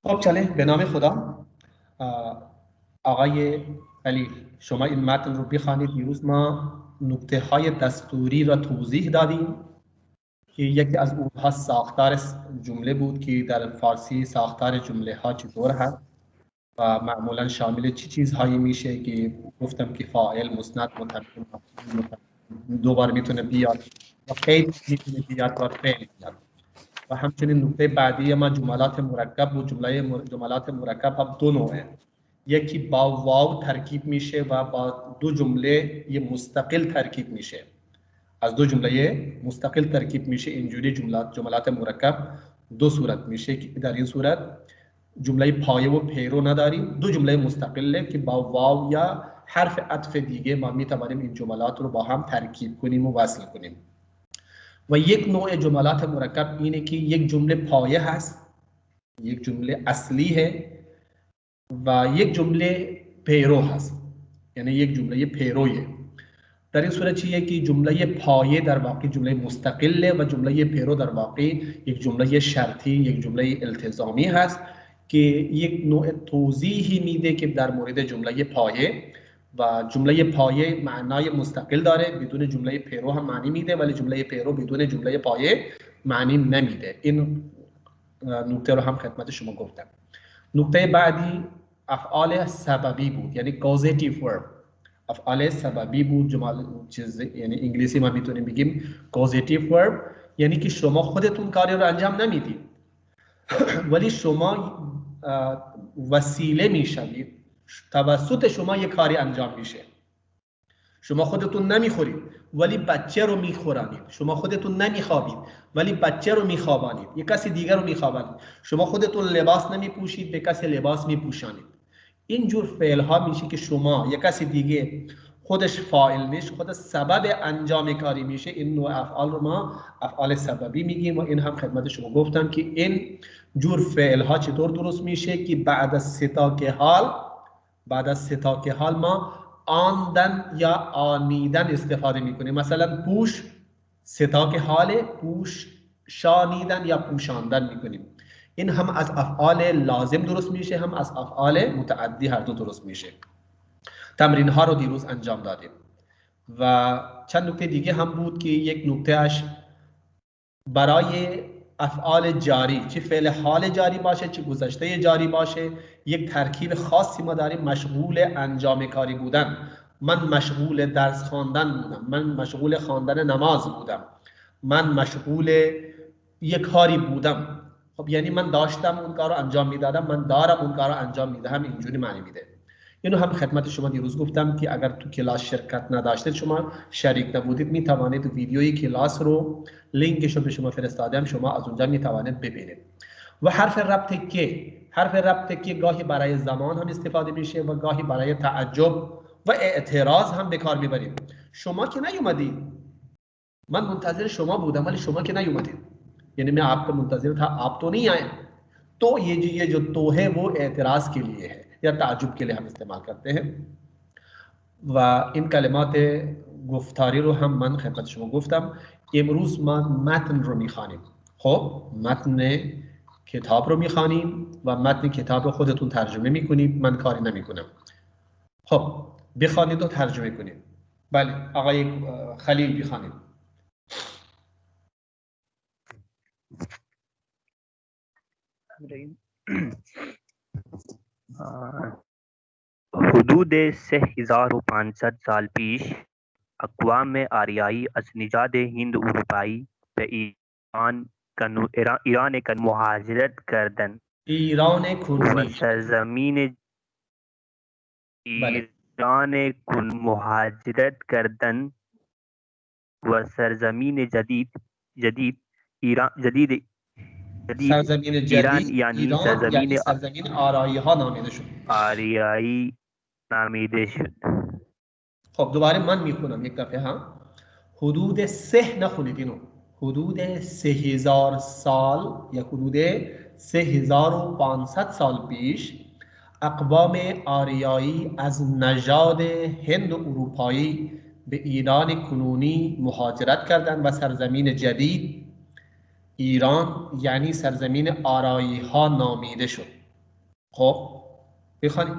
خب چله به نام خدا. آقای خلیل شما این متن رو بخوانید. دیروز ما نکته های دستوری را توضیح دادیم که یکی از اونها ساختار جمله بود که در فارسی ساختار جمله ها چطور هست و معمولا شامل چی چیزهایی میشه که گفتم که فاعل، مسند، متکلم دوباره میتونه بیاد و قید میتونه بیاد و فعل بیاد. و همچنین نکته بعدی ما جملات مرکب بود. جملات مرکب هم دو نوعه، یکی با واو ترکیب میشه و با دو جمله مستقل ترکیب میشه. از دو جمله مستقل ترکیب میشه. اینجوری جملات مرکب دو صورت میشه که در این صورت جمله پایه و پیرو نداریم، دو جمله مستقله که با واو یا حرف عطف دیگه ما میتوانیم این جملات رو با هم ترکیب کنیم و وصل کنیم. و یک نوع جملات مرکب اینه که یک جمله پایه هست، یک جمله اصلی ہے و یک جمله پیرو هست، یعنی یک جمله پیرویه. در این صورت چیه که جمله پایه در واقع جمله مستقله و جمله پیرو در واقع یک جمله شرطی، یک جمله التزامی هست که یک نوع توضیحی میده که در مورد جمله پایه. و جمله پایه معنای مستقل داره، بدون جمله پیرو هم معنی میده، ولی جمله پیرو بدون جمله پایه معنی نمیده. این نکته رو هم خدمت شما گفتم. نکته بعدی افعال سببی بود، یعنی causative verb. افعال سببی بود. یعنی انگلیسی ما میتونیم بگیم causative verb، یعنی که شما خودتون کاری رو انجام نمیدید ولی شما وسیله میشوید، توسط شما یک کاری انجام میشه. شما خودتون نمیخورید ولی بچه رو میخورانید. شما خودتون نمیخوابید ولی بچه رو میخوابانید، یک کسی دیگر رو میخوابانید. شما خودتون لباس نمیپوشید، به کسی لباس میپوشانید. اینجور فعل ها میشه که شما یک کسی دیگه خودش فاعل نیست، خودش سبب انجام کاری میشه. این نوع افعال رو ما افعال سببی میگیم و این هم خدمت شما گفتم که این جور فعل ها چطور درست میشه که بعد از ستاک حال ما آندن یا آنیدن استفاده میکنیم. مثلا پوش ستاک حال، پوش شانیدن یا پوشاندن میکنیم. این هم از افعال لازم درست میشه، هم از افعال متعدی، هر دو درست میشه. تمرین ها رو دیروز انجام دادیم و چند نکته دیگه هم بود که یک نکتهش برای افعال جاری، چه فعل حال جاری باشه چه گذشته جاری باشه، یک ترکیب خاصی ما داریم، مشغول انجام کاری بودن. من مشغول درس خواندن بودم، من مشغول خواندن نماز بودم، من مشغول یک کاری بودم. خب یعنی من داشتم اون کار رو انجام میدادم، من دارم اون کار رو انجام میدهم. اینجوری معنی میده. اینو هم خدمت شما دیروز گفتم که اگر تو کلاس شرکت نداشتید، شما شریک نبودید، می توانید ویدیوی کلاس رو لینکش رو به شما فرستادم، شما از اونجا می توانید ببینید. و حرف ربط که گاهی برای زمان هم استفاده میشه و گاهی برای تعجب و اعتراض هم به کار میبریم. شما که نیومدید، من منتظر شما بودم ولی شما که نیومدید، یعنی میں آپ کا منتظر تھا، آپ تو نہیں آئے. تو یہ جو تو ہے وہ اعتراض کے لیے ہے یا تعجب کے لیے ہم استعمال کرتے ہیں. و این کلمات گفتاری رو هم من خدمت شما گفتم. امروز ما متن رو میخوانیم. خب متن کتاب رو میخوانیم و متن کتاب رو خودتون ترجمه میکنید، من کاری نمیکنم. خب بخوانید و ترجمه کنید. بله آقای خلیل بخوانید. حدود 3500 سال پیش اقوام آریائی از نژاد ہند اروپائی به ایران کن مهاجرت کردند و سرزمین جدید ایران یعنی سرزمین آریایی نامیده شد. خب دوباره من میخونم یک دفعه هم. حدود 3 نخونید اینو، حدود 3000 سال یا حدود 3500 سال پیش اقوام آریایی از نژاد هند و اروپایی به ایران کنونی مهاجرت کردند و سرزمین جدید ایران یعنی سرزمین آرایی ها نامیده شد. خب بخوانید.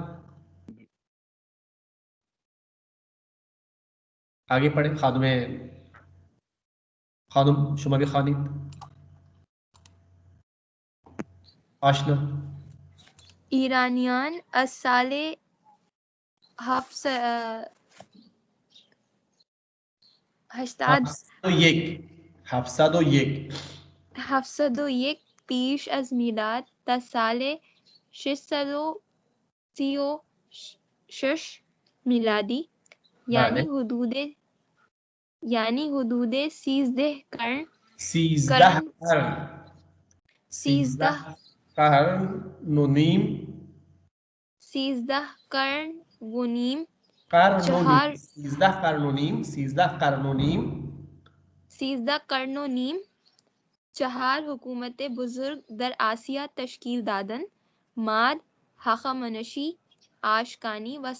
آگه پڑھیں. خانم شما بخوانید. آشنا. ایرانیان از سال 701 پیش از میلاد تا سال 636 میلادی یعنی حدود 13 قرن 13 قرن و نیم 13 قرن و نیم 4 حکومت بزرگ در آسیا تشکیل دادن: ماد، هخامنشی، اشکانی و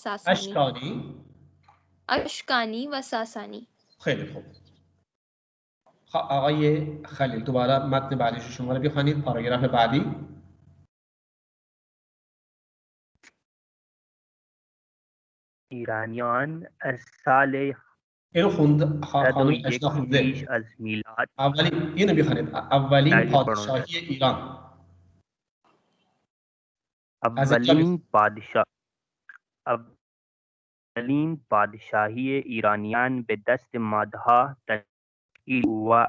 ساسانی. خیلی خوب. آقای خلیل دوباره متن بعدیش شما رو بخوانید. پاراگراف بعدی. ایرانیان از سال اینو خانم اشنا خونده. پیش از میلاد. اینو بخوانید. اولین پادشاهی ایران. اولین پادشاهی ایرانیان به دست مادها تشکیل و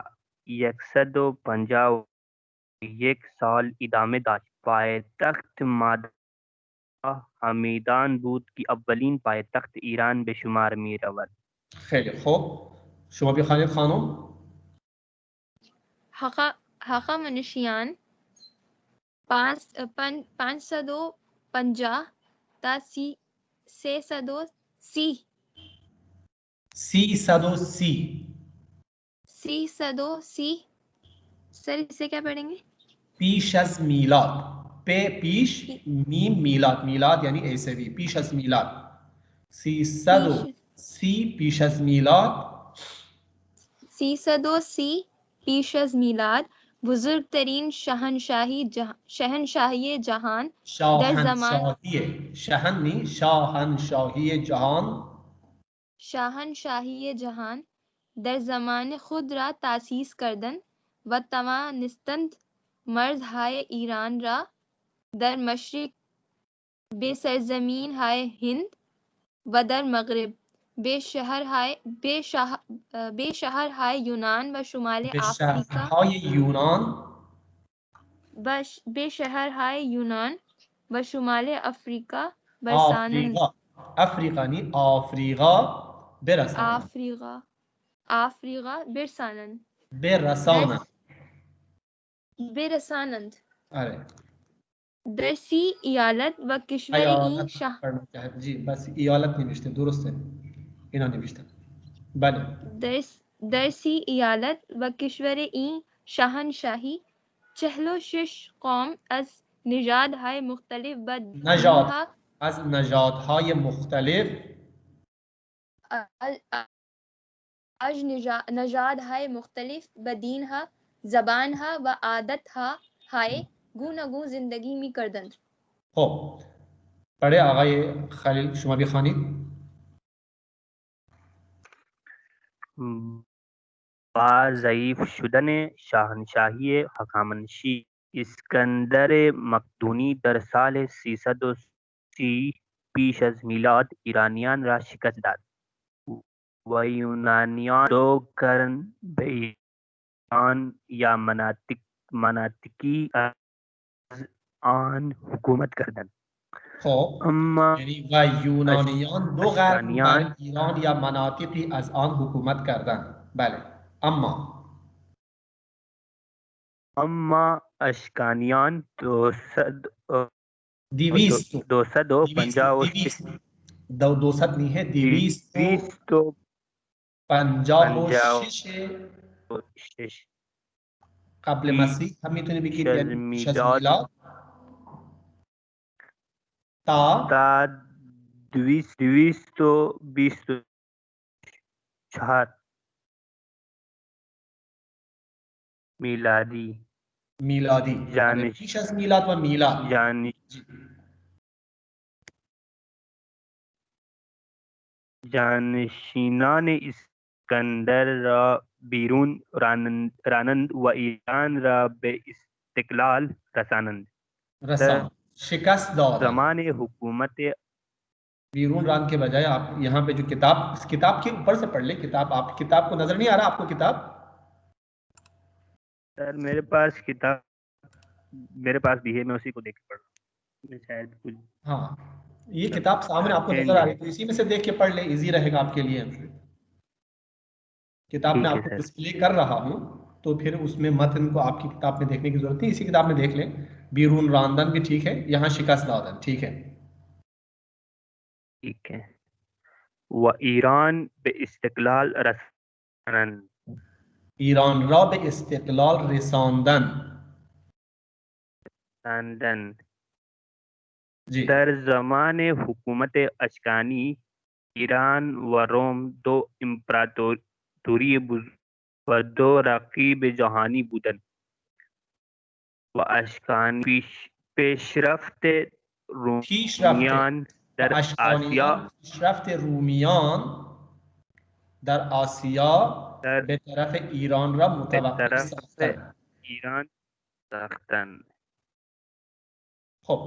151 سال ادامه داشت. پایتخت مادها همیدان بود که اولین پایتخت ایران به شمار می رود. خیلی خوب. شما بخوانید خانم. هخامنشیان 550 تا 330 سر اسے کیا پڑھیں گے؟ پیش از میلاد. پیش میم میلاد یعنی عیسوی. پیش از میلاد 330 پیش از میلاد 330 پیش از میلاد بزرگترین شاہنشاہی جہان در زمان خود را تأسیس کردند و توانستند مرزهای ایران را در مشرق به سرزمین های هند و در مغرب به شهرهای یونان و شمال آفریقا برسانند. در 30 ایالت و کشور این بس ایالت نوشته درسته. اینا نوشته. بله. در 30 ایالت و کشور این شاهنشاهی 46 قوم از نژادهای مختلف به دینها، زبانها و عادتهای گوناگون زندگی می کردند. خب پڑھے آقای خلیل شما بخوانید. با ضعیف شدن شاهنشاهی هخامنشی اسکندر مقدونی در سال 330 پیش از میلاد ایرانیان را شکست داد و یونانیان 2 قرن به ایران یا مناطقی از آن حکومت کردند. خب یعنی و یونانیان 2 قرن بر ایران یا مناطقی از آن حکومت کردند. بله. اما اشکانیان 250 قبل مسیح هم میتونی بگید یعنی پیش از میلاد تا 224 میلادی یعنی پیش از میلاد و میلاد. جانشینان اسکندر را بیرون رانند و ایران را به استقلال رسانند. رسان، شکست دادن. زمان حکومت بیرون ران کے بجائے آپ یہاں پہ جو کتاب، اس کتاب کے اوپر سے پڑھ لیں. کتاب آپ کتاب کو نظر نہیں آ رہا آپ کو کتاب؟ سر میرے پاس کتاب میرے پاس بھی ہے، میں اسی کو دیکھ کے پڑھ رہا ہوں. شاید کچھ ہاں یہ کتاب سامنے آپ کو نظر آ رہی ہے، تو اسی میں سے دیکھ کے پڑھ لیں، ایزی رہے گا آپ کے لیے. کتاب میں آپ کو ڈسپلے کر رہا ہوں تو پھر اس میں متن کو آپ کی کتاب میں دیکھنے کی ضرورت نہیں، اسی کتاب میں دیکھ لیں. بیرون راندن بھی ٹھیک ہے، یہاں شکست دادن ٹھیک ہے. ٹھیک ہے. و ایران به استقلال رسانند. ایران را به استقلال رساندن. جی در زمان حکومت اشکانی ایران و روم دو امپراتوری و دو رقیب جهانی بودند و اشکانی پیشرفت رومیان در آسیا پیشرفت رومیان در آسیا به طرف ایران را متوقف ساختند. ایران ساختند. خب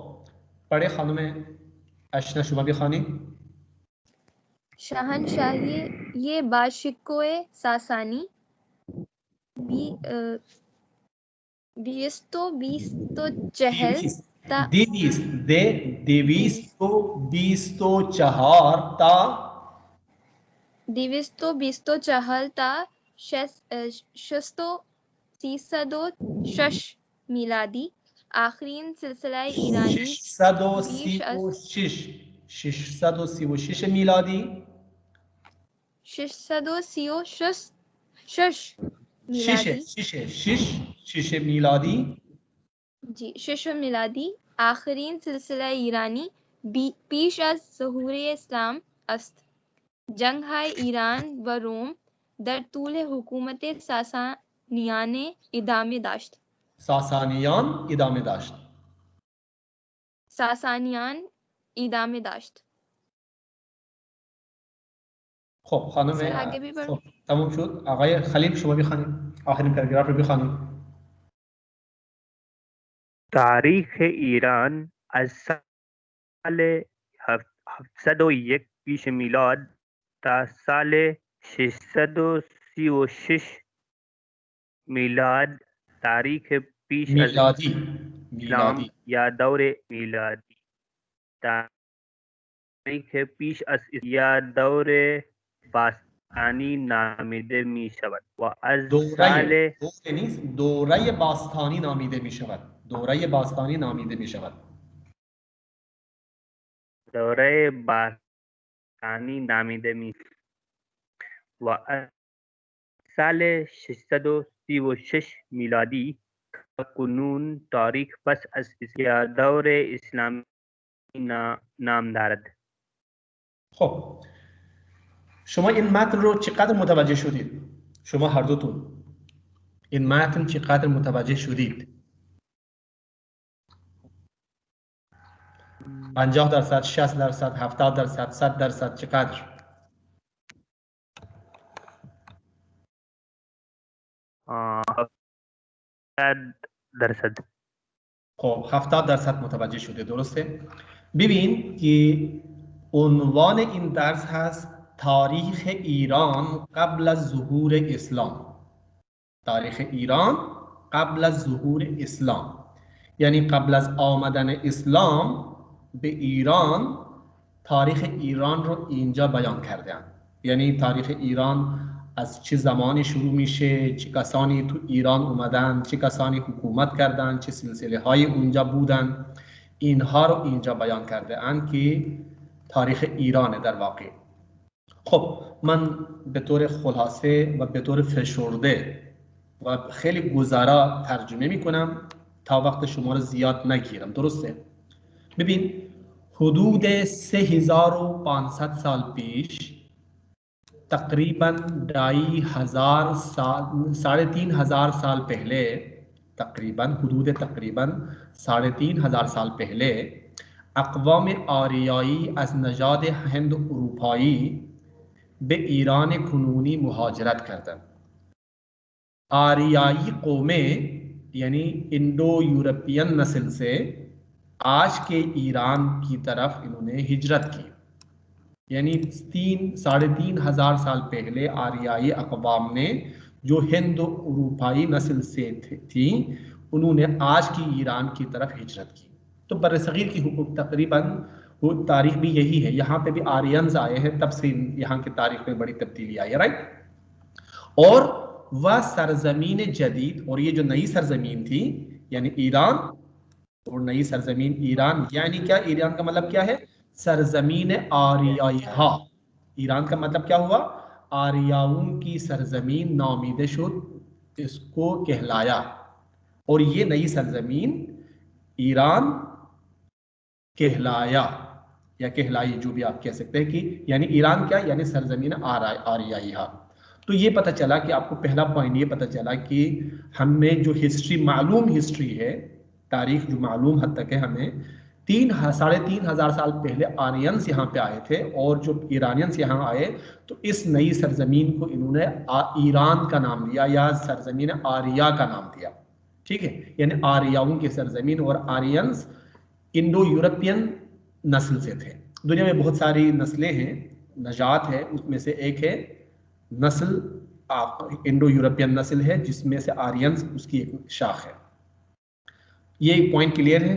پڑھے خانم اشنا شما بھی خانی. شاہنشاہی یہ باشکوئے ساسانی بیستو چہل تا دیویستو بیستو چہل تا شستو سیصدو شش میلادی آخرین سلسلہ ایرانی 636 میلادی 636 میلادی جی 6 میلادی آخرین سلسلہ ایرانی پیش از ظهور اسلام است. جنگ های ایران و روم در طول حکومت ساسانیان ادامه داشت. ساسانیان ادامه داشت. خب خانم آگے بھی پڑھو. تمام شد. آقای خلیل شما بھی خانی، آخرین پیراگراف رو بھی خانی. تاریخ ایران از سال 701 پیش میلاد تا سال 636 میلاد تاریخ پیش از اسلام یا دور میلادی تاریخ پیش از یا دور باستانی نامیده می شود و از سال دوره باستانی نامیده می شود. دوره باستانی نامیده می شود. دوره باستانی نامیده می و از سال 636 میلادی تا کنون تاریخ پس از دور اسلامی نام دارد. خب شما این متن رو چقدر متوجه شدید؟ شما هر دوتون این متن چقدر متوجه شدید؟ 50%، 60%، 70%، 100%، چقدر؟ 70%. خب 70% متوجه شده، درسته؟ ببین که عنوان این درس هست تاریخ ایران قبل از ظهور اسلام. تاریخ ایران قبل از ظهور اسلام یعنی قبل از آمدن اسلام به ایران تاریخ ایران رو اینجا بیان کردن. یعنی تاریخ ایران از چه زمانی شروع میشه، چه کسانی تو ایران اومدن، چه کسانی حکومت کردن، چه سلسله های اونجا بودن، اینها رو اینجا بیان کرده اند که تاریخ ایرانه در واقع. خب من به طور خلاصه و به طور فشرده و خیلی گذرا ترجمه میکنم تا وقت شما رو زیاد نگیرم، درسته؟ ببین حدود 3500 سال پیش تقریباً 3500 سال پہلے حدود 3500 سال پہلے اقوام آریائی از نژاد ہند اروپایی به ایران کنونی مهاجرت کردند. آریائی قومیں یعنی انڈو یورپین نسل سے آج کے ایران کی طرف انہوں نے ہجرت کی. یعنی 3,500 سال پہلے آریائی اقوام نے جو ہند اروپائی نسل سے تھی انہوں نے آج کی ایران کی طرف ہجرت کی. تو بر صغیر کی حکومت تقریباً وہ تاریخ بھی یہی ہے. یہاں پہ بھی آرینز آئے ہیں، تب سے یہاں کی تاریخ میں بڑی تبدیلی آئی ہے، رائٹ. اور وہ سرزمین جدید، اور یہ جو نئی سرزمین تھی یعنی ایران، اور نئی سرزمین ایران یعنی کیا؟ ایران کا مطلب کیا ہے؟ سرزمین آریائیہا. ایران کا مطلب کیا ہوا؟ آریاؤں کی سرزمین نامیده شد، اس کو کہلایا. اور یہ نئی سرزمین ایران کہلایا یا کہلائی، جو بھی آپ کہہ سکتے ہیں. کہ یعنی ایران کیا؟ یعنی سرزمین آریائیہا. تو یہ پتہ چلا کہ آپ کو پہلا پوائنٹ یہ پتہ چلا کہ ہمیں جو ہسٹری، معلوم ہسٹری ہے، تاریخ جو معلوم حد تک ہے ہمیں، 3,500 سال پہلے آرینس یہاں پہ آئے تھے، اور جو ایرانینس یہاں آئے تو اس نئی سرزمین کو انہوں نے ایران کا نام دیا یا سرزمین آریا کا نام دیا. ٹھیک ہے، یعنی آریاؤں کی سرزمین. اور آرینس انڈو یورپین نسل سے تھے. دنیا میں بہت ساری نسلیں ہیں، نژاد ہے، اس میں سے ایک ہے نسل انڈو یورپین نسل ہے، جس میں سے آرینس اس کی ایک شاخ ہے. یہ ایک پوائنٹ کلیئر ہے؟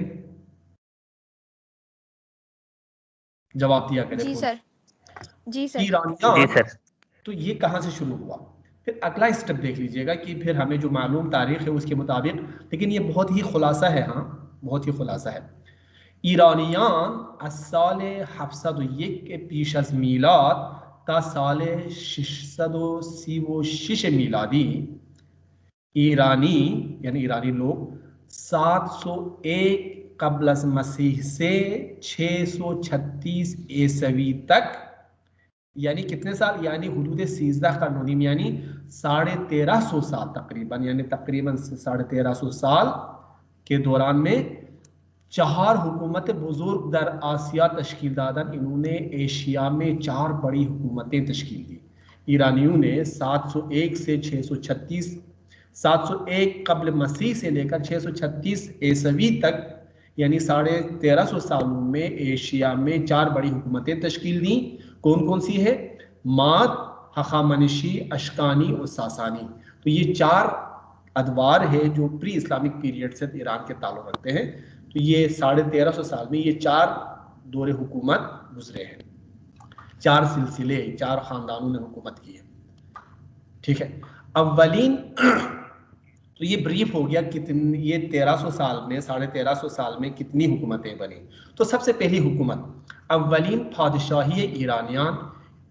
جواب دیا کرے. جی سر. جی سر. ایرانیان، تو یہ کہاں سے شروع ہوا؟ پھر اگلا اسٹیپ دیکھ لیجئے گا کہ پھر ہمیں جو معلوم تاریخ ہے اس کے مطابق، لیکن یہ بہت ہی خلاصہ ہے، ہاں بہت ہی خلاصہ ہے. ایرانیان از سال 701 کے پیش از میلاد تا سال 636 میلادی، ایرانی یعنی ایرانی لوگ 701 قبل از مسیح سے 636 عیسوی تک، یعنی کتنے سال؟ یعنی حدود 13 قرن و نیم، یعنی 1350 سال تقریباً، یعنی تقریباً 1350 سال کے دوران میں 4 حکومت بزرگ در آسیا تشکیل دادن. انہوں نے ایشیا میں 4 بڑی حکومتیں تشکیل دی. ایرانیوں نے 701 سے 636، 701 قبل مسیح سے لے کر 636 عیسوی تک، یعنی 1350 سالوں میں ایشیا میں 4 بڑی حکومتیں تشکیل دیں. کون کون سی ہے؟ ماد، ہخامنشی، اشکانی اور ساسانی. تو یہ 4 ادوار ہے جو پری اسلامک پیریڈ سے ایران کے تعلق رکھتے ہیں. تو یہ 1350 سال میں یہ 4 دور حکومت گزرے ہیں، 4 سلسلے، 4 خاندانوں نے حکومت کی ہے. ٹھیک ہے. اولین تو یہ بریف ہو گیا کتنی، یہ 1300 سال میں، 1350 سال میں کتنی حکومتیں بنی. تو سب سے پہلی حکومت، اولین پادشاہی ایرانیان،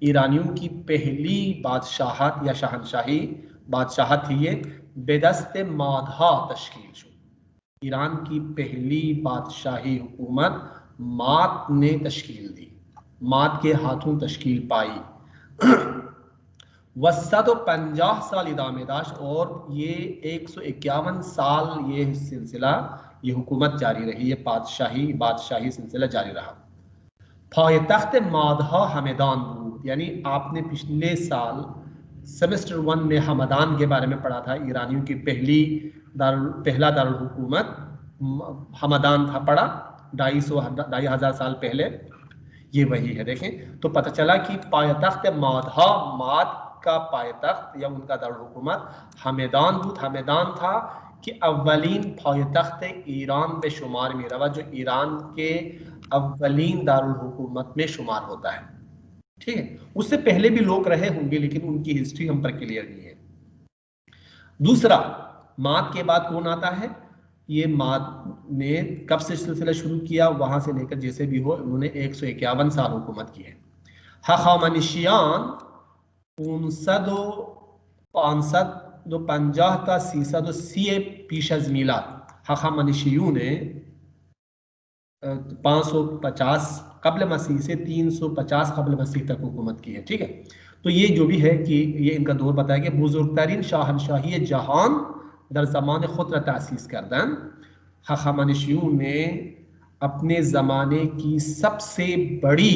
ایرانیوں کی پہلی بادشاہت یا شاہنشاہی بادشاہت تھی یہ، بدست مادھا تشکیل شد. ایران کی پہلی بادشاہی حکومت مات نے تشکیل دی، مات کے ہاتھوں تشکیل پائی. 150 سال ادامے داشت، اور یہ 151 سال یہ سلسلہ، یہ حکومت جاری رہی، یہ بادشاہی سلسلہ جاری رہا. پایتخت مادھا ہمدان بود، یعنی آپ نے پچھلے سال سیمسٹر 1 میں ہمدان کے بارے میں پڑھا تھا. ایرانیوں کی پہلا دارالحکومت ہمدان تھا، پڑھا 2,500 سال پہلے. یہ وہی ہے. دیکھیں تو پتہ چلا کہ پایتخت مادھا، ماد کا پایتخت یا ان کا دارالحکومت ہمدان بود. ہمدان تھا کہ اولین پایتخت ایران میں شمار میں روا، جو ایران کے اولین دارالحکومت میں شمار ہوتا ہے. ٹھیک ہے. اس سے پہلے بھی لوگ رہے ہوں گے لیکن ان کی ہسٹری ہم پر کلیئر نہیں ہے. دوسرا، ماد کے بعد کون آتا ہے؟ یہ ماد نے کب سے سلسلہ شروع کیا؟ وہاں سے لے کر جیسے بھی ہو انہوں نے 151 سال حکومت کی ہے. ہخامنشیان 550 تا 330 پیش از میلاد، ہخامنشیوں نے 550 قبل مسیح سے 350 قبل مسیح تک حکومت کی ہے. ٹھیک ہے. تو یہ جو بھی ہے کہ یہ ان کا دور بتایا کہ بزرگترین شاہنشاہی جہان در زمان خود را تأسیس کردن. ہخامنشیوں نے اپنے زمانے کی سب سے بڑی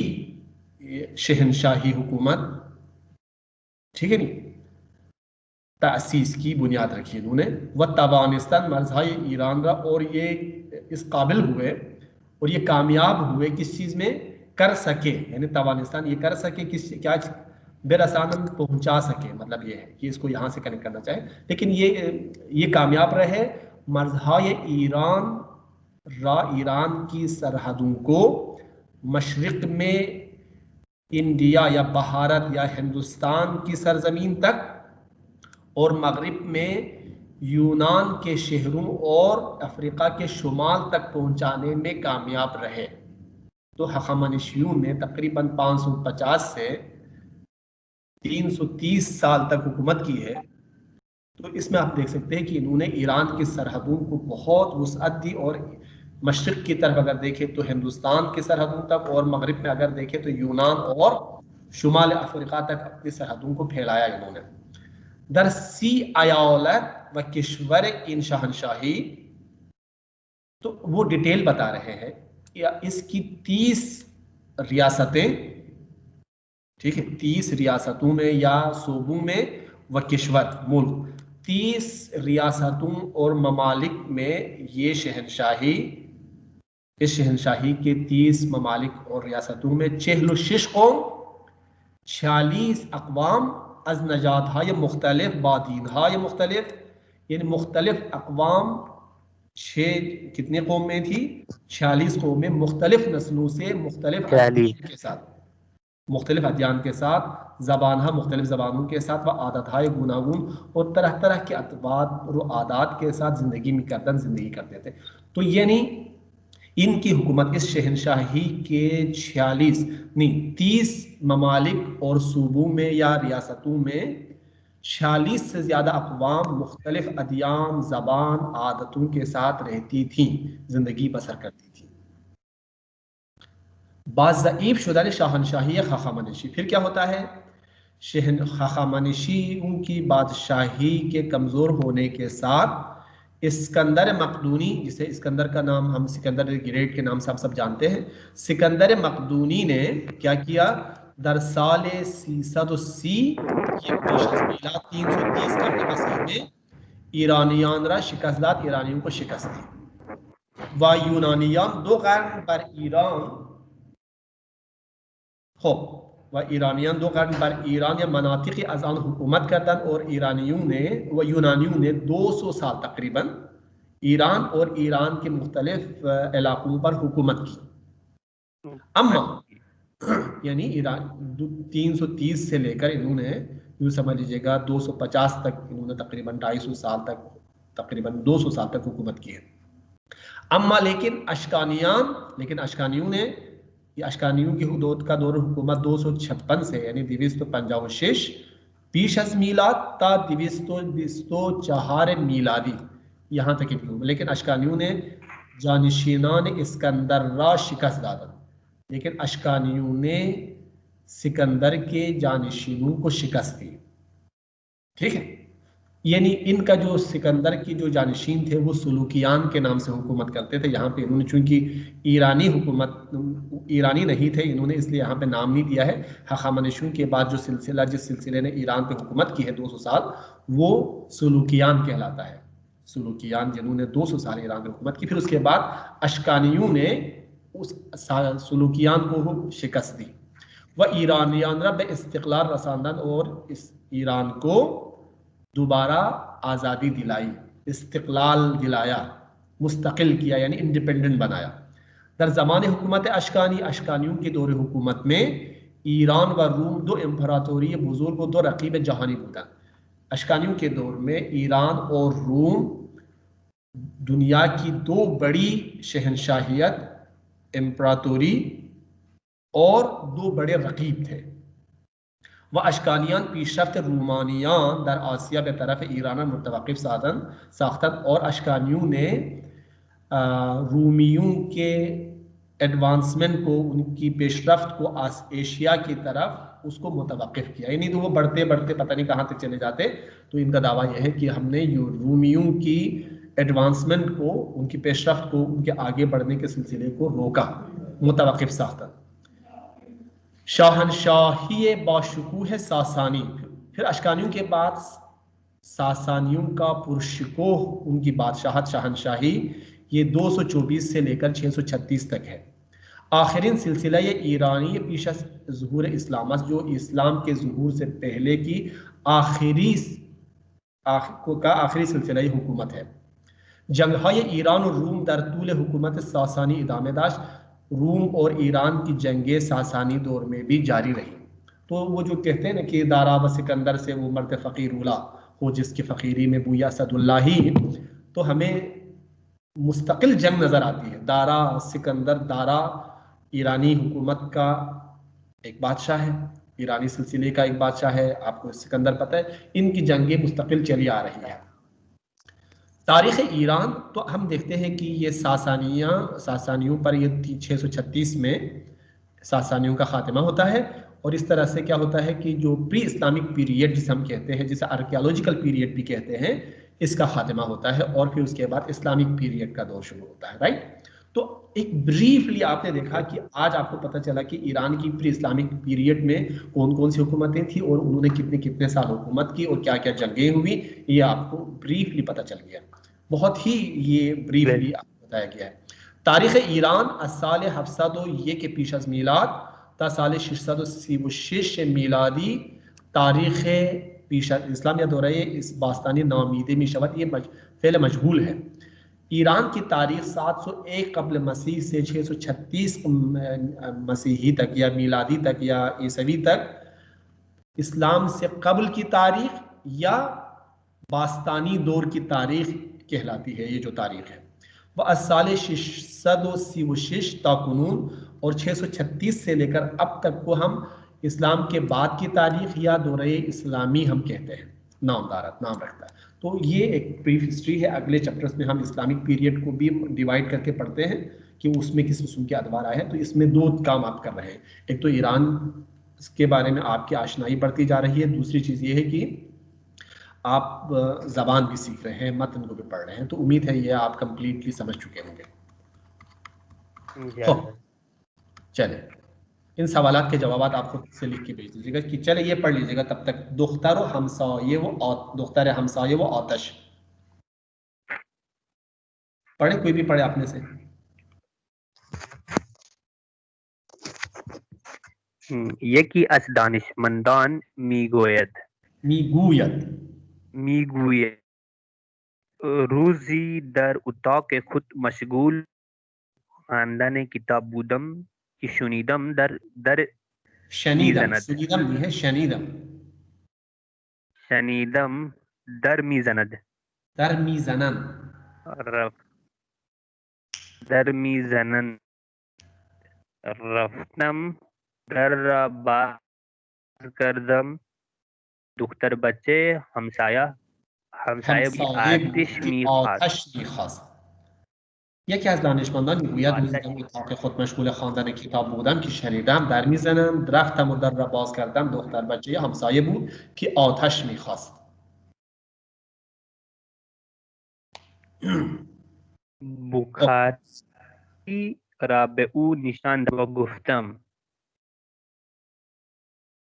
شہنشاہی حکومت ٹھیک ہے نہیں، تأسیس کی بنیاد رکھی انہوں نے. و توانستن مرزهای ایران را، اور یہ اس قابل ہوئے اور یہ کامیاب ہوئے کس چیز میں، کر سکے، یعنی توانستان یہ کر سکے کس کیا برسانن پہنچا سکے، مطلب یہ ہے کہ اس کو یہاں سے کنیکٹ کرنا چاہے، لیکن یہ کامیاب رہے مرزهای ایران را، ایران کی سرحدوں کو، مشرق میں انڈیا یا بھارت یا ہندوستان کی سرزمین تک، اور مغرب میں یونان کے شہروں اور افریقہ کے شمال تک پہنچانے میں کامیاب رہے. تو ہخامنشیوں نے تقریباً 550 سے 330 سال تک حکومت کی ہے. تو اس میں آپ دیکھ سکتے ہیں کہ انہوں نے ایران کی سرحدوں کو بہت وسعت دی، اور مشرق کی طرف اگر دیکھیں تو ہندوستان کی سرحدوں تک، اور مغرب میں اگر دیکھیں تو یونان اور شمال افریقہ تک اپنی سرحدوں کو پھیلایا انہوں نے. در 30 ایالت و کشور ان شہنشاہی، تو وہ ڈیٹیل بتا رہے ہیں کہ اس کی 30 ریاستیں، ٹھیک ہے، 30 ریاستوں میں یا صوبوں میں، و کشور ملک، 30 ریاستوں اور ممالک میں یہ شہنشاہی، اس شہنشاہی کے 30 ممالک اور ریاستوں میں 46 قوم، 46 اقوام از نژادهای مختلف با دینهای مختلف، یعنی مختلف اقوام، کتنے قوم میں تھی، 46 قوم میں، مختلف نسلوں سے، مختلف ادیان کے ساتھ، مختلف ادیان کے ساتھ، زبانہ مختلف زبانوں کے ساتھ، و عادتهای گوناگون، اور طرح طرح کے اطباق اور عادات کے ساتھ زندگی کرتے تھے. تو یعنی ان کی حکومت اس شہنشاہی کے 30 ممالک اور صوبوں میں یا ریاستوں میں 46 سے زیادہ اقوام مختلف ادیان، زبان، عادتوں کے ساتھ رہتی تھیں، زندگی بسر کرتی تھیں. بعض ضعیف شدن شاہنشاہی ہخامنشی، پھر کیا ہوتا ہے، ہخامنشیوں کی بادشاہی کے کمزور ہونے کے ساتھ اسکندر مقدونی، جسے اسکندر کا نام ہم سکندر گریٹ کے نام سے ہم سب جانتے ہیں، سکندر مقدونی نے کیا کیا، در سال 330 یہ پیش از میلاد 330 قبل مسیح میں ایرانیان را شکست داد، ایرانیوں کو شکست دی. و یونانیان 2 قرن بر ایران، و ایرانیان 2 قرن بر ایران یا مناطقی از آن حکومت کردند، اور ایرانیوں نے و یونانیوں نے 200 سال تقریباً ایران اور ایران کے مختلف علاقوں پر حکومت کی. اما یعنی ایران 330 سے لے کر انہوں نے یوں سمجھ لیجیے گا 250 تک انہوں نے تقریباً 250 سال تک، تقریباً 200 سال تک حکومت کی ہے. اما لیکن اشکانیوں نے، یہ اشکانیوں کی حدود کا دور حکومت 256 سے یعنی 256 پیش از میلاد تا 224 میلادی، یہاں تک کی حکومت. لیکن اشکانیوں نے جانشینان اسکندر را شکست دادا، لیکن اشکانیوں نے سکندر کے جانشینوں کو شکست دی. ٹھیک ہے، یعنی ان کا جو سکندر کی جو جانشین تھے وہ سلوکیان کے نام سے حکومت کرتے تھے. یہاں پہ انہوں نے چونکہ ایرانی نہیں تھے، انہوں نے اس لیے یہاں پہ نام نہیں دیا ہے. ہخامنشیوں کے بعد جو سلسلہ، جس سلسلے نے ایران پہ حکومت کی ہے 200 سال، وہ سلوکیان کہلاتا ہے. سلوکیان جنہوں نے 200 سال ایران پہ حکومت کی. پھر اس کے بعد اشکانیوں نے اس سلوکیان کو شکست دی. وہ ایرانیان را بے استقلال رساندن، اور اس ایران کو دوبارہ آزادی دلائی، استقلال دلایا، مستقل کیا، یعنی انڈیپینڈنٹ بنایا. در زمان حکومت اشکانیوں کے دور حکومت میں ایران و روم 2 امپراتوری بزرگ و 2 رقیب جہانی بودند. اشکانیوں کے دور میں ایران اور روم دنیا کی 2 بڑی شہنشاہیت، امپراتوری، اور 2 بڑے رقیب تھے. و اشکانیان پیشرفت رومانیان در آسیا به طرف ایران متوقف ساختن، اور اشکانیوں نے رومیوں کے ایڈوانسمنٹ کو، ان کی پیشرفت کو ایشیا کی طرف اس کو متوقف کیا. یعنی تو وہ بڑھتے بڑھتے پتہ نہیں کہاں تک چلے جاتے. تو ان کا دعویٰ یہ ہے کہ ہم نے رومیوں کی ایڈوانسمنٹ کو، ان کی پیشرفت کو، ان کے آگے بڑھنے کے سلسلے کو روکا، متوقف ساختن. شاہنشاہی باشکوہ ساسانی، پھر اشکانیوں کے بعد ساسانیوں کا پرشکوہ ان کی بادشاہت شاہنشاہی یہ 224 سے لے کر 636 تک ہے. آخرین سلسلہ یہ ایرانی پیش از ظہور اسلام جو اسلام کے ظہور سے پہلے کی آخری سلسلہ حکومت ہے. جنگهای ایران و روم در طول حکومت ساسانی ادامه داشت. روم اور ایران کی جنگیں ساسانی دور میں بھی جاری رہی. تو وہ جو کہتے ہیں نا کہ دارا و سکندر سے وہ مرد فقیر اولا ہو جس کی فقیری میں بویا اسد اللہ ہی، تو ہمیں مستقل جنگ نظر آتی ہے. دارا سکندر، دارا ایرانی حکومت کا ایک بادشاہ ہے، ایرانی سلسلے کا ایک بادشاہ ہے، آپ کو سکندر پتہ ہے. ان کی جنگیں مستقل چلی آ رہی ہیں. تاریخ ایران تو ہم دیکھتے ہیں کہ یہ ساسانیوں پر یہ 636 میں ساسانیوں کا خاتمہ ہوتا ہے. اور اس طرح سے کیا ہوتا ہے کہ جو پری اسلامک پیریڈ جسے ہم کہتے ہیں، جسے آرکیالوجیکل پیریڈ بھی کہتے ہیں، اس کا خاتمہ ہوتا ہے اور پھر اس کے بعد اسلامک پیریڈ کا دور شروع ہوتا ہے. رائٹ. تو ایک بریفلی آپ نے دیکھا کہ آج آپ کو پتہ چلا کہ ایران کی پری اسلامک پیریڈ میں کون کون سی حکومتیں تھیں اور انہوں نے کتنے سال حکومت کی اور کیا کیا جنگیں ہوئی، یہ آپ کو بریفلی پتہ چل گیا. بہت ہی یہ بریفلی آپ کو بتایا گیا ہے. تاریخ ایران از سال 701 کے پیش از میلاد تا سال 636 میلادی تاریخ پیش از اسلام یا دورہ اس باستانی نامیده می شود. یہ فعل مجهول ہے. ایران کی تاریخ 701 قبل مسیح سے 636 مسیحی تک یا میلادی تک یا عیسوی تک اسلام سے قبل کی تاریخ یا باستانی دور کی تاریخ کہلاتی ہے. یہ جو تاریخ ہے وہ از سال 636 تا کنون اور 636 سے لے کر اب تک کو ہم اسلام کے بعد کی تاریخ یا دورہ اسلامی ہم کہتے ہیں. نام رکھتا ہے. تو یہ ایک بریف ہسٹری ہے. اگلے چیپٹرز میں ہم اسلامک پیریڈ کو بھی ڈیوائڈ کر کے پڑھتے ہیں کہ اس میں کس قسم کے ادوار آئے ہیں. تو اس میں 2 کام آپ کر رہے ہیں. ایک تو ایران کے بارے میں آپ کی آشنائی بڑھتی جا رہی ہے. دوسری چیز یہ ہے کہ آپ زبان بھی سیکھ رہے ہیں، متن کو بھی پڑھ رہے ہیں. تو امید ہے یہ آپ کمپلیٹلی سمجھ چکے ہوں گے. چلے ان سوالات کے جوابات آپ خود سے لکھ کے بھیج دیجیے گا کہ چلے یہ پڑھ لیجیے گا. تب تک دختر ہمسایه و آتش پڑھے. کوئی بھی پڑھے اپنے سے. یکی از دانشمندان میگوید روزی در اتاق خود مشغول خواندن کتاب بودم که شنیدم در میزند رفتم در را باز کردم. دختر بچه همسایه بی آتش میخواست. یکی از دانشمندان میگوید روزی در اتاق خود مشغول خواندن کتاب بودم که شنیدم در میزنند. رفتم و در را باز کردم. دختر بچه همسایه بود که آتش میخواست. بخاری را به او نشان دادم و گفتم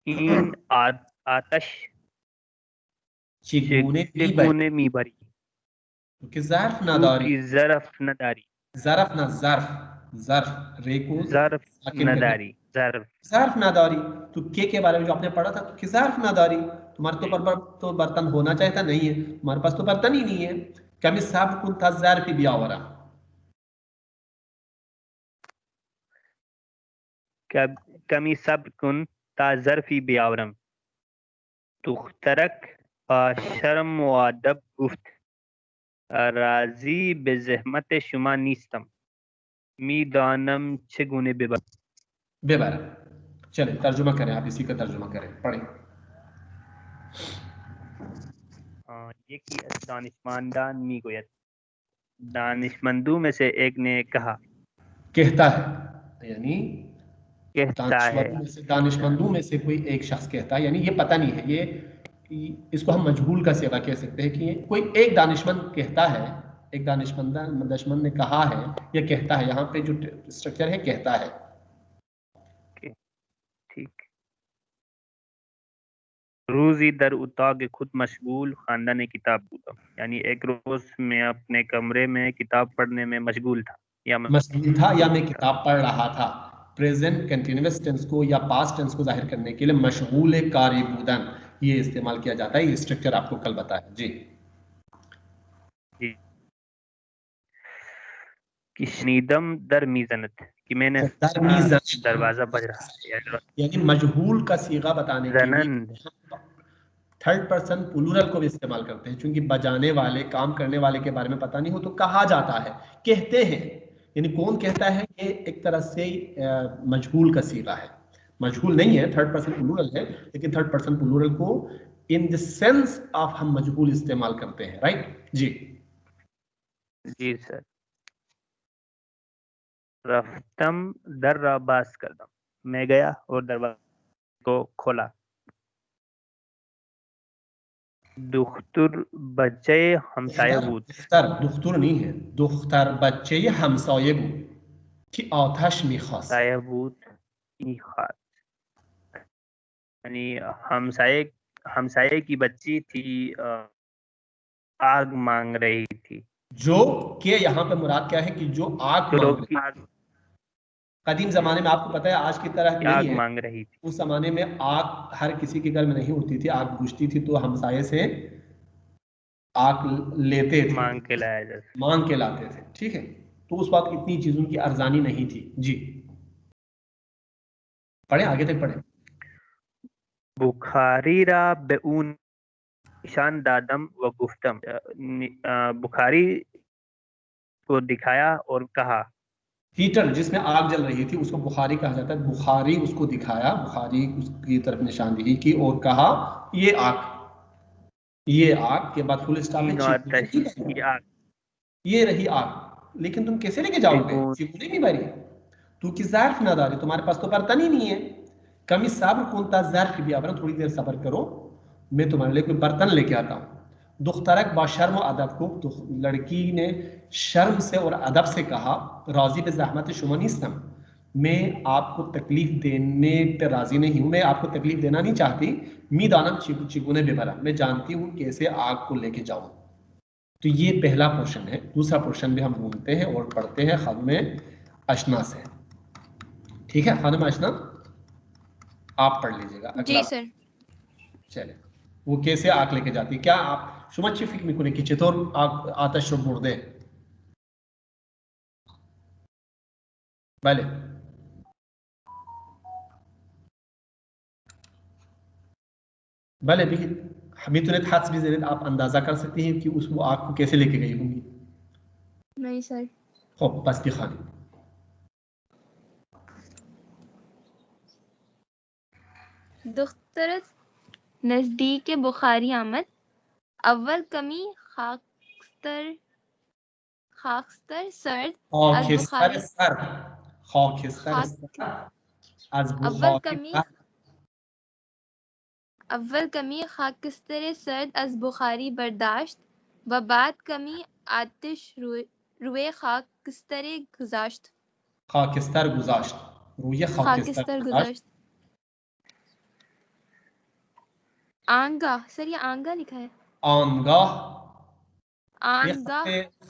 این آتش چگونه میبری؟ تو که ظرف نداری. ظرف نداری. تو کے بارے میں جو آپ نے پڑھا تھا تو کہ ظرف نداری، تمہارے تو برتن ہونا چاہتا نہیں ہے، تمہارے پاس تو برتن ہی نہیں ہے. کمی صبر کن تا ظرفی بیاورم. کمی صبر کن تا ظرفی بیاورم. دخترک با شرم و ادب گفت راضی به زحمت شما نیستم، میدانم چگونه ببرم. چلیں ترجمہ کریں، آپ اسی کا ترجمہ کریں، پڑھیں. یکی از دانشمندان میگوید، دانشمندوں میں سے ایک نے کہتا ہے، یعنی دانشمندوں میں سے کوئی ایک شخص کہتا ہے، یعنی یہ پتہ نہیں ہے، یہ اس کو ہم مجہول کا صیغہ کہہ سکتے ہیں کہ کوئی ایک دانشمند کہتا ہے، ایک دانشمند نے کہا ہے یا کہتا ہے. یہاں پہ جو اسٹرکچر ہے کہتا ہے. ٹھیک. روزی در اتاق خود مشغول خاندان کتاب بودم، یعنی ایک روز میں اپنے کمرے میں کتاب پڑھنے میں مشغول تھا یا مشغول تھا یا میں کتاب پڑھ رہا تھا. پریزنٹ کنٹینیوس ٹینس کو یا پاسٹ ٹینس کو ظاہر کرنے کے لیے مشغول کاری بودن یہ استعمال کیا جاتا ہے. یہ اسٹرکچر آپ کو کل بتایا. جی کہ شنیدم در میزنت، کہ میں نے دروازہ بج رہا ہے، یعنی مجہول کا صیغہ بتانے کے لیے تھرڈ پرسن پلورل کو بھی استعمال کرتے ہیں، چونکہ بجانے والے کام کرنے والے کے بارے میں پتہ نہیں ہو تو کہا جاتا ہے، کہتے ہیں. یعنی کون کہتا ہے؟ یہ ایک طرح سے مجہول کا صیغہ ہے. مجہول نہیں ہے، تھرڈ پرسن پلورل ہے، لیکن تھرڈ پرسن پلورل کو ان دی سینس آف ہم مجہول استعمال کرتے ہیں. رائٹ. جی جی سر. رفتم در را باز کردم، میں گیا اور دروازے کو کھولا. دختر بچے ہمسایه بود. دختر نہیں ہے، دختر بچه همسایه بود که آتش میخواست. همسایه بود میخواست، یعنی ہمسایے کی بچی تھی، آگ مانگ رہی تھی. جو کہ یہاں پہ مراد کیا ہے کہ جو آگ مانگ رہی تھی. قدیم زمانے میں آپ کو پتہ ہے آج کی طرح نہیں ہے، مانگ رہی تھی. اس زمانے میں آگ ہر کسی کے گھر میں نہیں ہوتی تھی. آگ بجھتی تھی تو ہمسائے سے آگ لیتے تھے، مانگ کے لایا جاتا، مانگ کے لاتے تھے. ٹھیک ہے، تو اس وقت اتنی چیزوں کی ارزانی نہیں تھی. جی پڑھیں آگے تک پڑھیں. بخاری را به اون نشان دادم و گفتم، بخاری کو دکھایا اور کہا. ہیٹر جس میں آگ جل رہی تھی اس کو بخاری کہا جاتا ہے. بخاری اس کو دکھایا، بخاری اس کی طرف نشاندہی کی اور کہا یہ آگ، یہ آگ کے بعد فل اسٹاپ ہے، یہ رہی آگ. لیکن تم کیسے لے کے جاؤ گے؟ چیکونے کی باری تو کی ظرف نہ داری، تمہارے پاس تو برتن ہی نہیں ہے. کمی صبر کونتا ظرف بھی آبرا، تھوڑی دیر صبر کرو، میں تمہارے لیے کوئی برتن لے کے آتا ہوں. دخترک با شرم و ادب کو، لڑکی نے شرم سے اور ادب سے کہا راضی به زحمت شما نیستم، میں آپ کو تکلیف دینے پہ راضی نہیں ہوں، میں آپ کو تکلیف دینا نہیں چاہتی. می دانم چگونه ببرم، میں جانتی ہوں کیسے آگ کو لے کے جاؤں. تو یہ پہلا پورشن ہے. دوسرا پورشن بھی ہم ڈھونڈتے ہیں اور پڑھتے ہیں خانم اشنا سے. ٹھیک ہے، خانم اشنا آپ پڑھ لیجیے گا. جی سر. چلے وہ کیسے آگ لے کے جاتی؟ کیا آپ شما چی فکر میکنی کہ چطور آتش رو برده؟ بله بله بگید، میتونید حدس بزنید، آپ اندازہ کر سکتے ہیں کہ اس وہ آگ کو کیسے لے کے گئی ہوں گی؟ نہیں سر. خب پس بخوانید. دخترت نزدیک بخاری آمد، اول کمی خاکستر سرد از بخاری اول کمی خاکستر سرد از بخاری برداشت و بعد کمی آتش روی خاکستر گذاشت. خاکستر گذاشت، روی خاکستر گذاشت. آنگاہ، سر یہ آنگاہ لکھا ہے. آنگاہ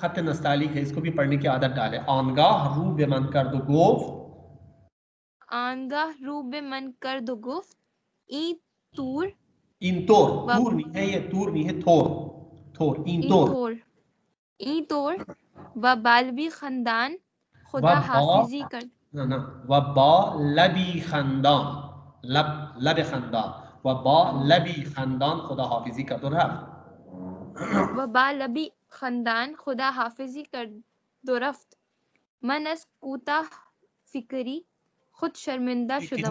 خط نستعلیق ہے، اس کو بھی پڑھنے کی عادت ڈالے. آنگاہ رو به من کرد و گفت، آنگاہ رو به من کرد و گفت این طور، این طور نہیں ہے، یہ طور نہیں ہے، تھور این طور و بالبی خاندان خدا حافظی کرد. و با لبی خاندان، لب خاندان، و با لبی خاندان خدا حافظی کرد و رفت. و با لبی خاندان خدا حافظی کرد و رفت. من از کوتاه فکری خود شرمنده شدم.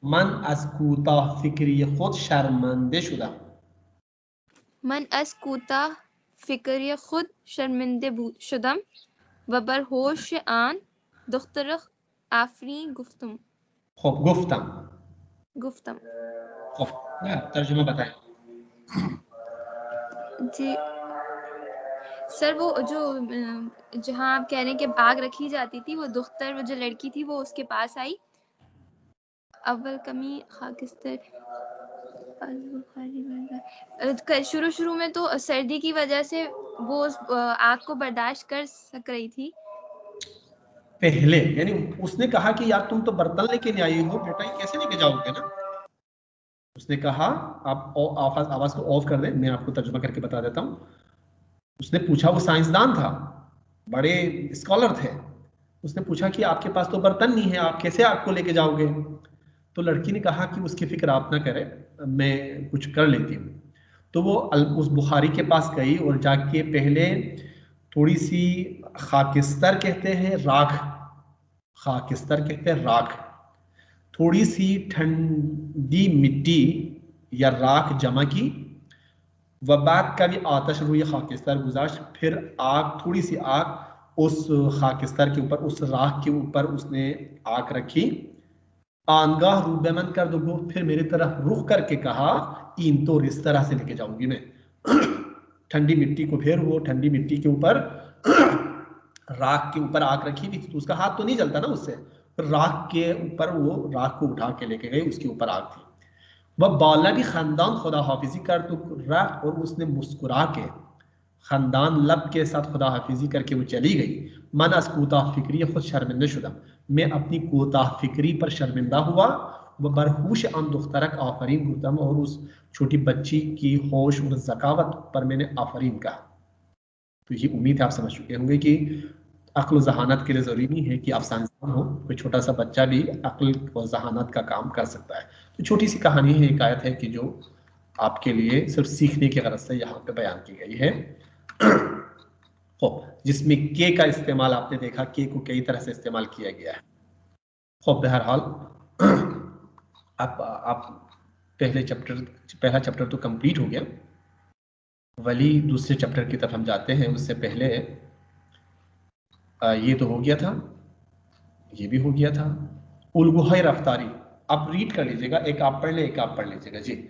من از کوتاه فکری خود شرمنده شدم. من از کوتاه فکری خود شرمنده شدم و بر ہوش آن دختر آفرین گفتم. خب گفتم. خب ترجمہ بتائیں. جی سر وہ جو جہاں آپ کہہ رہے ہیں کہ باغ رکھی جاتی تھی، وہ دختر، وہ جو لڑکی تھی وہ اس کے پاس آئی. اول کمی خاکستر شروع میں تو سردی کی وجہ سے وہ آگ کو برداشت کر سک رہی تھی پہلے، یعنی اس نے کہا کہ یار تم تو برتن لے کے نہیں آئی ہو بیٹا، یہ کیسے لے کے جاؤ گے نا. اس نے کہا آپ آواز کو آف کر دیں، میں آپ کو ترجمہ کر کے بتا دیتا ہوں. اس نے پوچھا، وہ سائنسدان تھا، بڑے اسکالر تھے، اس نے پوچھا کہ آپ کے پاس تو برتن نہیں ہے، آپ کیسے آگ کو لے کے جاؤ گے؟ تو لڑکی نے کہا کہ اس کی فکر آپ نہ کریں، میں کچھ کر لیتی ہوں. تو وہ اس بخاری کے پاس گئی اور جا کے پہلے تھوڑی سی خاکستر کہتے ہیں راکھ، خاکستر کہتے ہیں راکھ، تھوڑی سی ٹھنڈی مٹی یا راکھ جمع کی، و بعد کبھی آتش روی خاکستر گزاشت، پھر آگ، تھوڑی سی آگ اس خاکستر کے اوپر، اس راکھ کے اوپر اس نے آگ رکھی. آنگاہ روبے من کر دو، پھر میری طرف رخ کر کے کہا این تو اس طرح سے لے کے جاؤں گی میں. ٹھنڈی مٹی کو، پھر وہ ٹھنڈی مٹی کے اوپر راکھ کے اوپر آگ رکھی تھی، تو اس کا ہاتھ تو نہیں جلتا نا اس سے، راکھ کے اوپر وہ راکھ کو اٹھا کے لے کے گئی، اس کے اوپر آگ تھی. وہ بالا بھی خاندان خدا حافظی کر تو رکھ، اور اس نے مسکرا کے خاندان لب کے ساتھ خدا حافظی کر کے وہ چلی گئی. من از کوتاہ فکری خود شرمندہ شدم، میں اپنی کوتاہ فکری پر شرمندہ ہوا. وہ برہوش آن دخترک آفرین گفتم، اور اس چھوٹی بچی کی ہوش اور ذکاوت پر میں نے آفرین کہا. تو یہ امید ہے آپ سمجھ چکے ہوں گے کہ عقل و ذہانت کے لیے ضروری نہیں ہے کہ آپ سائنسدان ہو، کوئی چھوٹا سا بچہ بھی عقل و ذہانت کا کام کر سکتا ہے. تو چھوٹی سی کہانی ہے، ایک آیت ہے کہ جو آپ کے لیے صرف سیکھنے کی غرض سے یہاں پہ بیان کی گئی ہے. خوب، جس میں کے کا استعمال آپ نے دیکھا، کے کو کئی طرح سے استعمال کیا گیا ہے. خوب، بہرحال آپ پہلا چیپٹر تو کمپلیٹ ہو گیا، ولی دوسرے چیپٹر کی طرف ہم جاتے ہیں. اس سے پہلے یہ تو ہو گیا تھا، یہ بھی ہو گیا تھا. الگوهای رفتاری آپ ریڈ کر لیجئے گا، ایک آپ پڑھ لیں، ایک آپ پڑھ لیجئے گا. جی.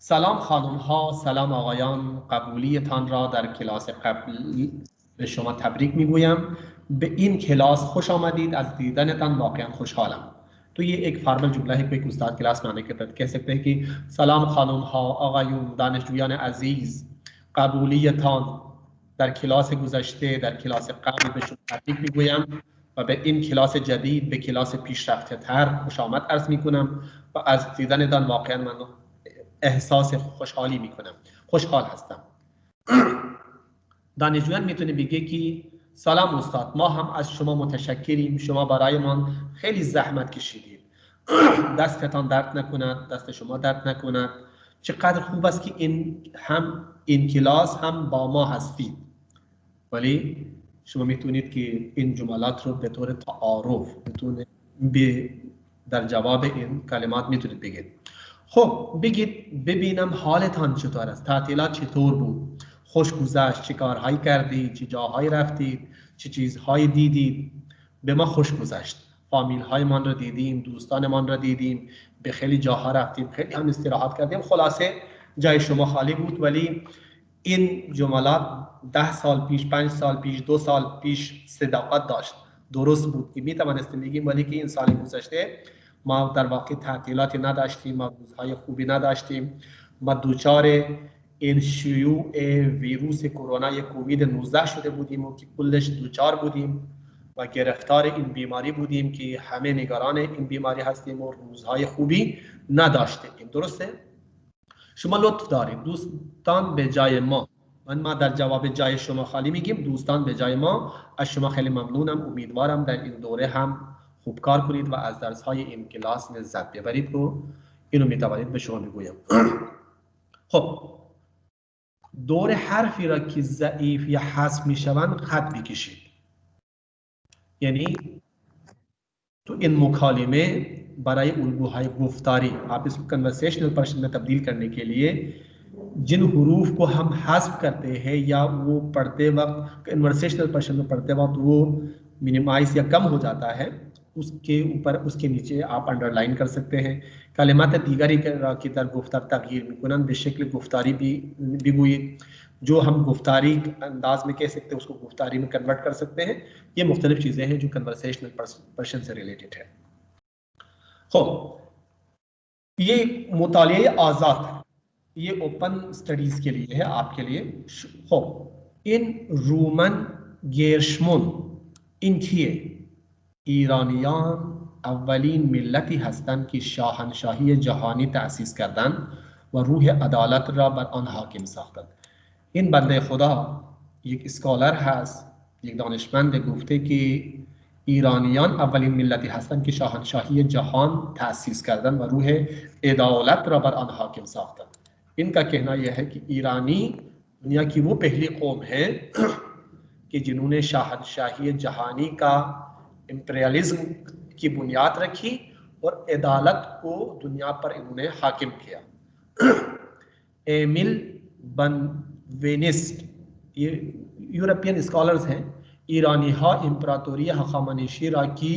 سلام خانم ها، سلام آقایان، قبولیتان را در کلاس قبل به شما تبریک میگویم. به این کلاس خوش آمدید، از دیدنتان واقعا خوشحالم. تو یہ ایک فارمل جملہ ہے، کوئی استاد کلاس میں آنے کے بعد کہہ سکتے ہیں کہ سلام خانم ها، آقایون، دانشجویان عزیز، قبولیتان در کلاس گذشته، در کلاس قبل به شما تبریک میگویم و به این کلاس جدید، به کلاس پیشرفته تر خوش آمد عرض میکنم و از دیدنتان واقعا من احساس خوشحالی میکنم، خوشحال هستم. دانشجویان میتونه بگه که سلام استاد، ما هم از شما متشکریم، شما برایمان خیلی زحمت کشیدید، دستتان درد نکند، دست شما درد نکند. چقدر خوب است که این کلاس هم با ما هستید. ولی شما میتونید که این جملات رو به طور تعارف در جواب این کلمات میتونید بگید. خب بگید ببینم حالتان چطور است، تعطیلات چطور بود، خوش گذشت، چه کارهایی کردید، چه جاهایی رفتید، چه چیزهایی دیدید. به ما خوش گذشت، فامیل های من را دیدیم، دوستان من را دیدیم، به خیلی جاها رفتیم، خیلی هم استراحت کردیم. خلاصه جای شما خالی بود. ولی این جملات 10 سال پیش، 5 سال پیش، 2 سال پیش صداقت داشت، درست بود که میتوانستیم بگیم. ولی که این سال گذشته ما در واقع تعطیلاتی نداشتیم، ما روزهای خوبی نداشتیم، ما دوچار این شیوع ویروس کرونا کووید 19 شده بودیم و که کلش دوچار بودیم و گرفتار این بیماری بودیم که همه نگران این بیماری هستیم و روزهای خوبی نداشتیم. درسته؟ شما لطف دارید، دوستان به جای ما در جواب جای شما خالی میگیم، دوستان به جای ما. از شما خیلی ممنونم، امیدوارم در این دوره هم خوب کار کنید و از درس‌های این کلاس لذت ببرید و اینو میتوانید به شما بگویم. خب دور حرفی را که ضعیف یا حذف میشوند خط بکشید. یعنی تو این مکالمه برای الگوهای گفتاری آپ اس کو کنورسیشنل پرشن میں تبدیل کرنے کے لیے جن حروف کو ہم حذف کرتے ہیں یا وہ پڑھتے وقت کنورسیشنل پرشن میں پڑھتے وقت وہ منیمائز یا کم ہو جاتا ہے، اس کے اوپر اس کے نیچے آپ انڈر لائن کر سکتے ہیں. کلمات دیگری کی در گفتار تغییر میکنن، به شکل گفتاری بھی بگویید. جو ہم گفتاری انداز میں کہہ سکتے ہیں اس کو گفتاری میں کنورٹ کر سکتے ہیں. یہ مختلف چیزیں ہیں جو کنورسیشنل پرشن سے ریلیٹڈ ہے. یہ مطالعہ آزاد ہے، یہ اوپن سٹڈیز کے لیے ہے، آپ کے لیے. ان رومن گیرشمون اینکیه ایرانیان اولین ملتی هستند که شاهنشاهی جهانی تأسیس کردند و روح عدالت را بر آن حاکم ساختند. این بنده خدا یک اسکالر هست، یک دانشمند، گفته که ایرانیان اولین ملتی هستند که شاهنشاهی جهان تأسیس کردند و روح عدالت را بر آن حاکم ساختند. ان کا کہنا یہ ہے کہ ایرانی دنیا کی وہ پہلی قوم ہے کہ جنہوں نے شاہنشاہی جہانی کا امپریالزم کی بنیاد رکھی اور عدالت کو دنیا پر انہوں نے حاکم کیا. ایمل بنوینسٹ یہ یورپین اسکالرز ہیں. ایرانی ها امپراتوری هخامنشی را کی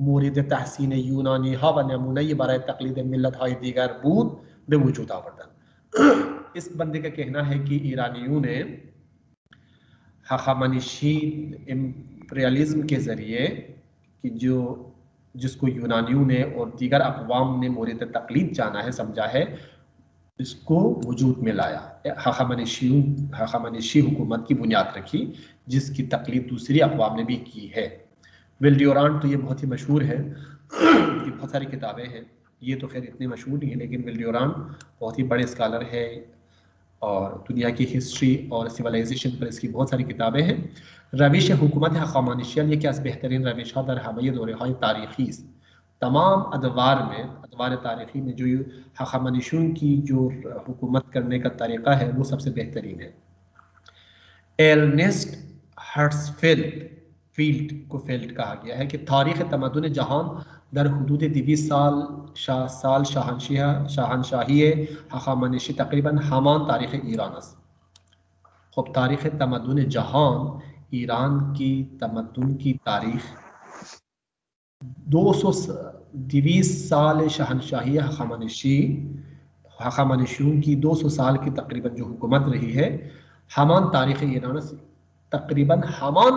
مورد تحسین یونانی ها و نمونه برای تقلید ملت های دیگر بود به وجود آوردند. اس بندے کا کہنا ہے کہ ایرانیوں نے ہخامنشی امپریالزم کے ذریعے کہ جس کو یونانیوں نے اور دیگر اقوام نے مورد تقلید جانا ہے، سمجھا ہے، اس کو وجود میں لایا. ہخامنشی حکومت کی بنیاد رکھی جس کی تقلید دوسری اقوام نے بھی کی ہے. ول ڈیورانٹ تو یہ بہت ہی مشہور ہے، یہ بہت ساری کتابیں ہیں، یہ تو خیر اتنے مشہور نہیں ہے، لیکن ول ڈیورانٹ بہت ہی بڑے اسکالر ہے اور دنیا کی ہسٹری اور سیولائزیشن پر اس کی بہت ساری کتابیں ہیں. روش حکومت ہخامنشیان یکی از بهترین روش‌ها در همه دوره‌های تاریخی است. تمام ادوار تاریخی میں جو ہخامنشیوں کی جو حکومت کرنے کا طریقہ ہے وہ سب سے بہترین ہے. ایرنسٹ ہرٹزفیلڈ کو فیلڈ کہا گیا ہے کہ تاریخ تمدن جہان در حدود 200 سال شاہنشاہی ہخامنشی تقریباً ہمان تاریخ ایران است. خب تاریخ تمدن جہان، ایران کی تمدن کی تاریخ 220 سال شاہنشاہی ہخامنشیوں کی 200 سال کی تقریباً جو حکومت رہی ہے، ہمان تاریخ ایران است، تقریباً ہمان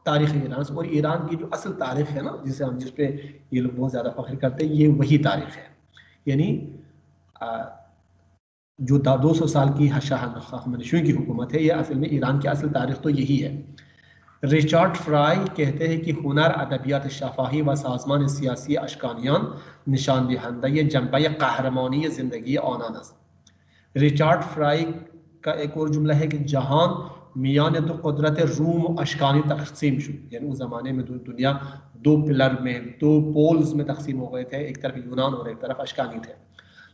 تاریخ ایران است. اور ایران کی جو اصل تاریخ ہے نا، جس پہ یہ لوگ بہت زیادہ فخر کرتے ہیں، یہ وہی تاریخ ہے. یعنی جو 200 سال کی ہخامنشیوں کی حکومت ہے، یہ اصل میں ایران کی اصل تاریخ تو یہی ہے. ریچارڈ فرائی کہتے ہیں کہ ہنر، ادبیات شفاہی و سازمان سیاسی اشکانیان نشان دہندہ جنبہ قہرمانی زندگی آنان است. ریچارڈ فرائی کا ایک اور جملہ ہے کہ جہان میان دو قدرت روم و اشکانی تقسیم شد. یعنی اس زمانے میں دنیا دو پلر میں، دو پولز میں تقسیم ہو گئے تھے، ایک طرف یونان اور ایک طرف اشکانی تھے.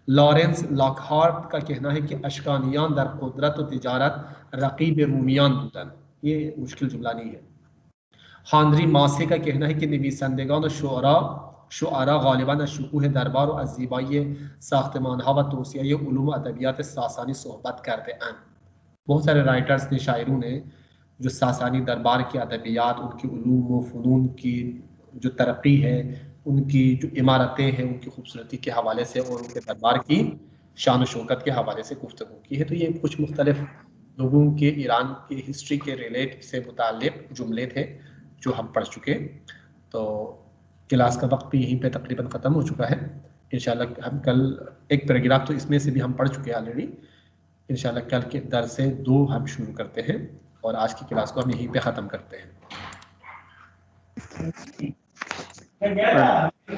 لارنس لاکہارٹ کا کہنا ہے کہ اشکانیان در قدرت و تجارت رقیب رومیان بودند. یہ مشکل جملہ نہیں ہے. ہانری ماسے کا کہنا ہے کہ نویسندگان و شعراء غالباً از شکوه دربار و از زیبایی ساختمانها و توسعه علوم و ادبیات ساسانی صحبت کرده اند. بہت سارے رائٹرز نے، شاعروں نے جو ساسانی دربار کی ادبیات، ان کی علوم و فنون کی جو ترقی ہے، ان کی جو عمارتیں ہیں، ان کی خوبصورتی کے حوالے سے اور ان کے دربار کی شان و شوکت کے حوالے سے گفتگو کی ہے. تو یہ کچھ مختلف لوگوں کے ایران کی ہسٹری کے ریلیٹ سے متعلق جملے تھے جو ہم پڑھ چکے. تو کلاس کا وقت بھی یہیں پہ تقریباً ختم ہو چکا ہے. انشاءاللہ ہم کل ایک پیراگراف تو اس میں سے بھی ہم پڑھ چکے ہیں آلریڈی. انشاءاللہ کل کے درس 2 ہم شروع کرتے ہیں اور آج کی کلاس کو ہم یہیں پہ ختم کرتے ہیں.